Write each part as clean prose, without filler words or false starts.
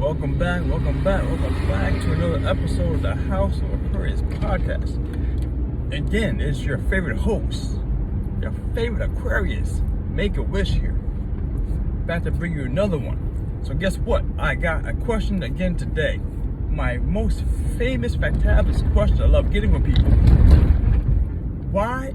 welcome back to another episode of the House of Aquarius podcast. Again, it's your favorite host, your favorite Aquarius, Make-A-Wish here. About to bring you another one. So guess what? I got a question again today. My most famous, fantabulous question I love getting from people. Why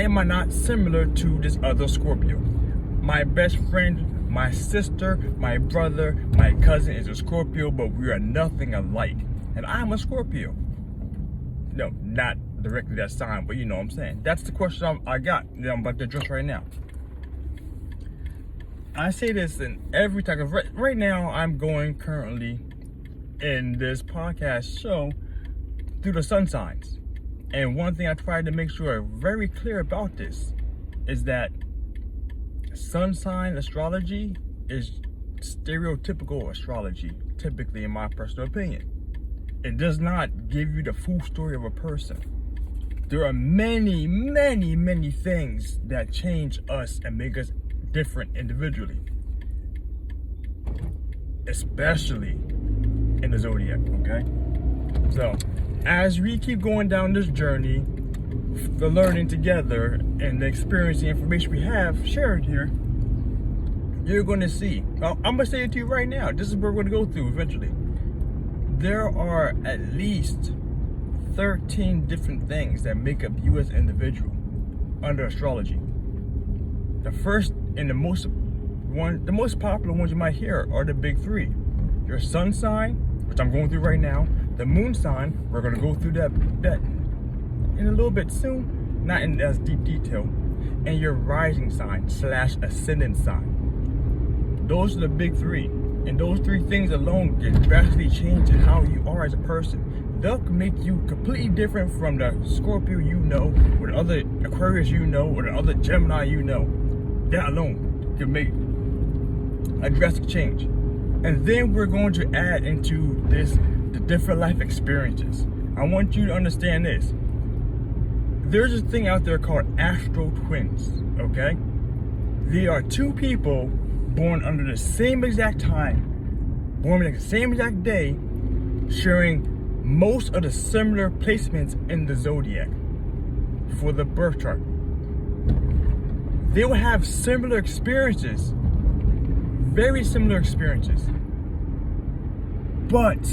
am I not similar to this other Scorpio? My best friend, my sister, my brother, my cousin is a Scorpio, but we are nothing alike. And I'm a Scorpio. No, not directly that sign, but you know what I'm saying. That's the question I got that I'm about to address right now. I say this in every time. Right now, I'm going currently in this podcast show through the sun signs. And one thing I tried to make sure very clear about this is that sun sign astrology is stereotypical astrology, typically in my personal opinion. It does not give you the full story of a person. There are many, many, many things that change us and make us different individually, especially in the zodiac, okay? So, as we keep going down this journey, the learning together and the experience, the information we have shared here, you're going to see. I'm going to say it to you right now. This is what we're going to go through eventually. There are at least 13 different things that make up you as an individual under astrology. The first and the most popular ones you might hear are the big three. Your sun sign, which I'm going through right now. The moon sign, we're going to go through that in a little bit soon, not in as deep detail, and your rising sign / ascendant sign. Those are the big three, and those three things alone can drastically change how you are as a person. They'll make you completely different from the Scorpio you know, or the other Aquarius you know, or the other Gemini you know. That alone can make a drastic change. And then we're going to add into this the different life experiences. I want you to understand this. There's a thing out there called astral twins, okay? They are two people born under the same exact time, born on the same exact day, sharing most of the similar placements in the zodiac for the birth chart. They will have similar experiences, very similar experiences, but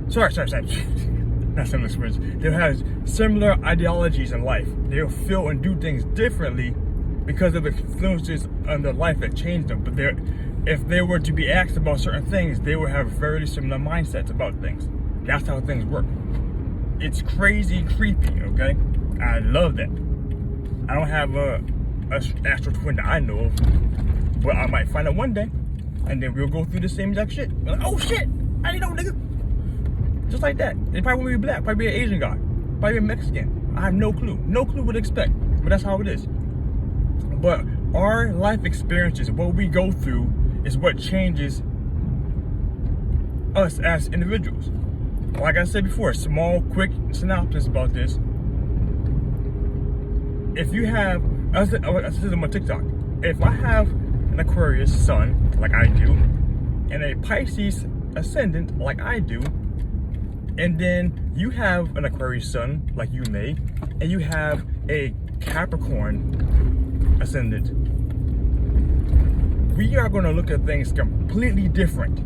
sorry. Not similar experiences. They'll have similar ideologies in life. They'll feel and do things differently because of the influences in their life that changed them. But if they were to be asked about certain things, they would have very similar mindsets about things. That's how things work. It's crazy creepy, okay? I love that. I don't have a astral twin that I know of, but I might find out one day, and then we'll go through the same exact shit. Like, oh shit, I didn't know, nigga. Just like that. They probably won't be black, probably be an Asian guy, probably a Mexican. I have no clue what to expect, but that's how it is. But our life experiences, what we go through, is what changes us as individuals. Like I said before, a small, quick synopsis about this. If you have, I said on my TikTok, if I have an Aquarius sun, like I do, and a Pisces ascendant, like I do, and then you have an Aquarius sun, like you may, and you have a Capricorn ascendant, we are going to look at things completely different.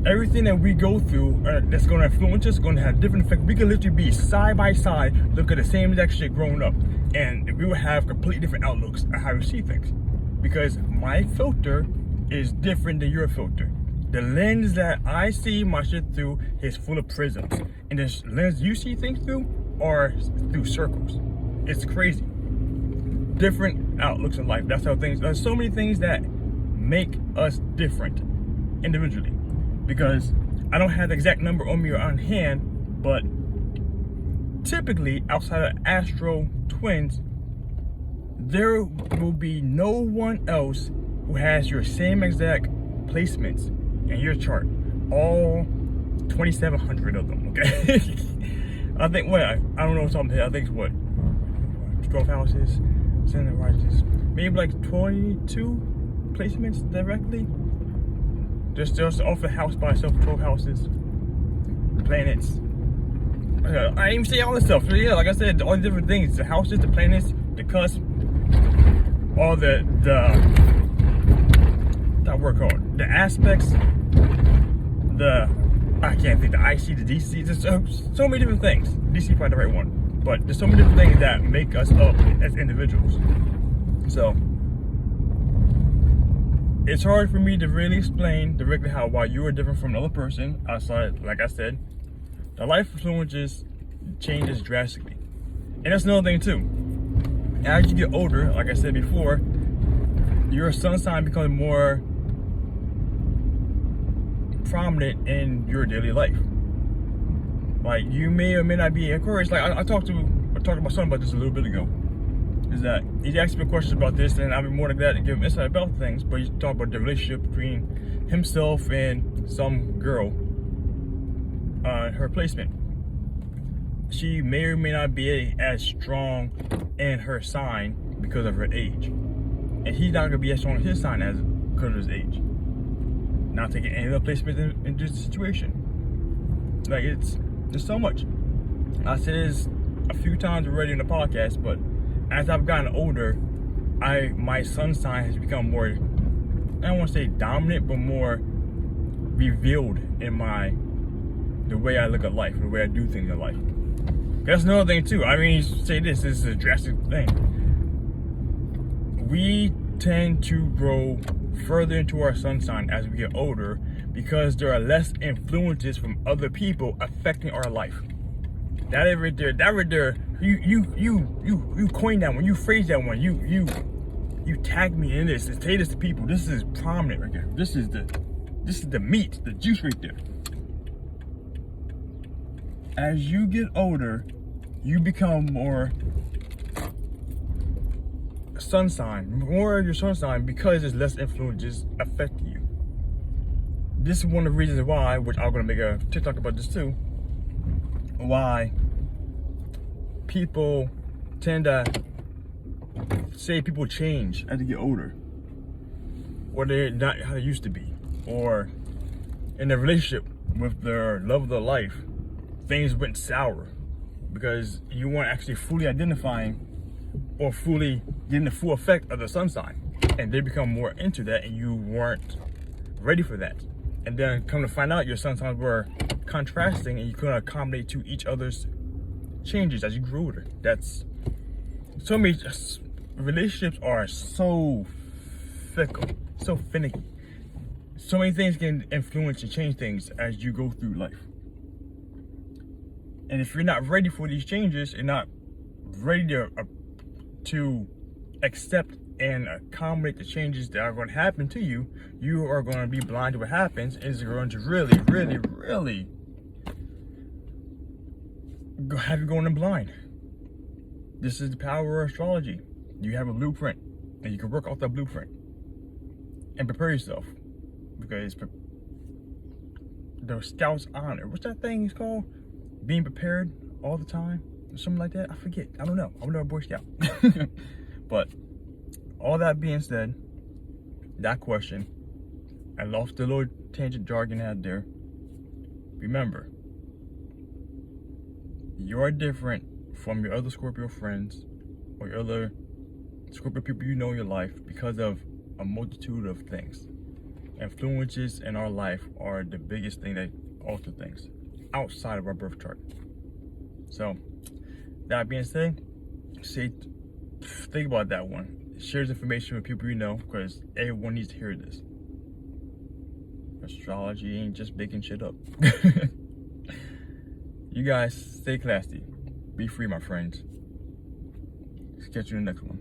Everything that we go through that's going to influence us is going to have different effects. We can literally be side by side, look at the same exact shit growing up, and we will have completely different outlooks at how we see things. Because my filter is different than your filter. The lens that I see my shit through is full of prisms, and the lens you see things through are through circles. It's crazy. Different outlooks in life. That's how things. There's so many things that make us different individually. Because I don't have the exact number on me or on hand, but typically outside of astral twins, there will be no one else who has your same exact placements in your chart, all 2,700 of them, okay? I think, I don't know what's on here. I think it's what, 12 houses, Ascendant risings. Maybe like 22 placements directly. Just off the house by itself, 12 houses, planets. I didn't even say all this stuff. So yeah, like I said, all the different things, the houses, the planets, the cusp, all that word called, the aspects, I can't think, the IC, the DC, there's so many different things. DC probably the right one, but there's so many different things that make us up as individuals. So it's hard for me to really explain directly why you are different from another person outside. Like I said, the life influences changes drastically. And that's another thing too. As you get older, like I said before, your sun sign becomes more prominent in your daily life. Like, you may or may not be Aquarius. Like I talked to my son about this a little bit ago. Is that he asked me questions about this, and I'll be more than glad to give him insight about things. But he talked about the relationship between himself and some girl, her placement. She may or may not be as strong in her sign because of her age, and he's not gonna be as strong in his sign as because of his age. Not taking any other placement into the situation. Like, there's so much. I said this a few times already in the podcast, but as I've gotten older, my sun sign has become more, I don't want to say dominant, but more revealed in the way I look at life, the way I do things in life. That's another thing too. I mean, say this is a drastic thing. We tend to grow further into our sun sign as we get older because there are less influences from other people affecting our life. That right there, you coined that one, you phrased that one, you tagged me in this and say this to people. This is prominent right there. This is the meat, the juice right there. As you get older, you become more sun sign, more of your sun sign, because there's less influences affecting you. This is one of the reasons why, which I'm gonna make a TikTok about this too, why people tend to say people change as they get older, or they're not how they used to be, or in a relationship with their love of their life, things went sour because you weren't actually fully identifying or fully getting the full effect of the sun sign, and they become more into that, and you weren't ready for that. And then come to find out, your sun signs were contrasting, and you couldn't accommodate to each other's changes as you grew older. That's so many relationships are so fickle, so finicky. So many things can influence and change things as you go through life. And if you're not ready for these changes, you're not ready to accept and accommodate the changes that are going to happen to you, you are going to be blind to what happens, and it's going to really, really, really have you going in blind. This is the power of astrology. You have a blueprint, and you can work off that blueprint and prepare yourself, because the Scout's honor, what's that thing it's called? Being prepared all the time, or something like that. I forget. I don't know. I'm not a Boy Scout. But all that being said, that question, I lost the little tangent jargon out there. Remember, you're different from your other Scorpio friends or your other Scorpio people you know in your life because of a multitude of things. Influences in our life are the biggest thing that alter things outside of our birth chart. So, that being said, think about that one. Share this information with people you know, because everyone needs to hear this. Astrology ain't just making shit up. You guys stay classy. Be free, my friends. Catch you in the next one.